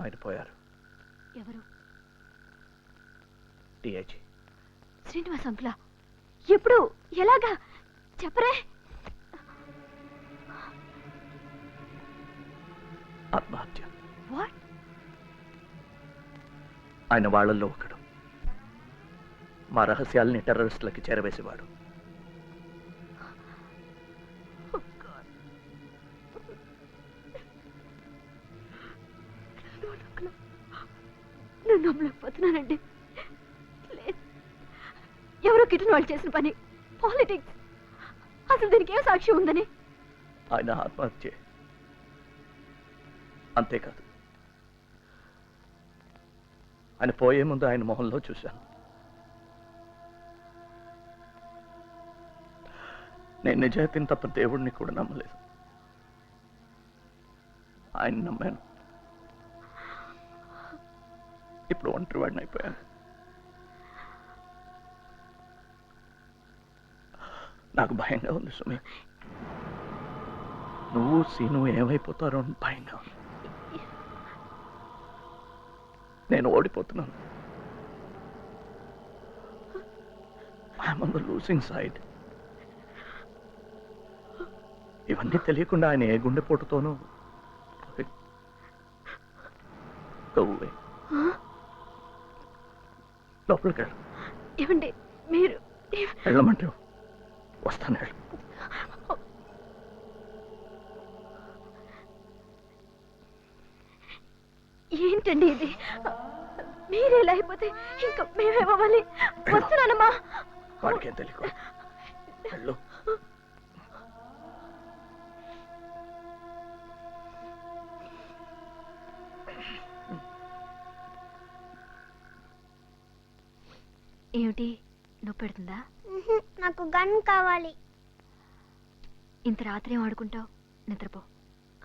ఆయన పోయారు. ఎవరు? డిఐజీ శ్రీనివాస్ అంకులా? ఎప్పుడు? ఎలాగా? చెప్పరే. ఆత్మహత్య. వాట్? ఆయన వాళ్ళల్లో ఒకడు. మా రహస్యాల్ని టెర్రరిస్టులకి చేరవేసేవాడు. నేను నమ్మలేకపోతున్నానండి. ఎవరో కిటన్ వాళ్ళు చేసిన పని. పాలిటిక్స్. అసలు దీనికి ఏం సాక్ష్యం ఉందని? ఆయన ఆత్మహత్య. అంతేకాదు, ఆయన పోయే ముందు ఆయన మొహంలో చూశాను. నేను నిజాయితీని తప్ప దేవుడిని కూడా నమ్మలేదు. ఆయన నమ్మాను. ఇప్పుడు ఒంటరి వాడిని అయిపోయాను. నాకు భయంగా ఉంది సుమి. నువ్వు సీను ఏమైపోతారో అని భయంగా ఉంది. నేను ఓడిపోతున్నాను. I'm on the losing side. ఇవన్నీ తెలియకుండా ఆయన ఏ గుండెపోటుతోనూ లోపలికి వెళ్ళు. ఏమండి మీరు? వెళ్ళమంటే వస్తాను. వెళ్ళు. ఏంటండి ఇది? మీరేలా అయిపోతే ఇంకా మేమేమవ్వాలి? వస్తున్నానమ్మా. వాడికేం తెలియదు. వెళ్ళు. ఏమిటి నొప్పి పెడుతుందా? నాకు గన్ కావాలి. ఇంత రాత్రి ఏం ఆడుకుంటావు? నిద్రపో.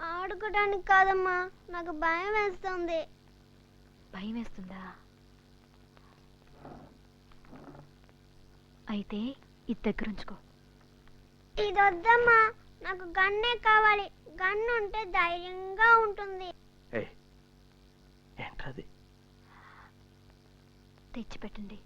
ఆడుకోవడానికి కాదమ్మా, నాకు భయం వేస్తుంది. భయం వేస్తుందా? అయితే ఇది దగ్గరుంచుకో. ఇది వద్దమ్మా, నాకు గన్నే కావాలి. గన్ ఉంటే ధైర్యంగా ఉంటుంది. ఏంటది? తెచ్చిపెట్టండి.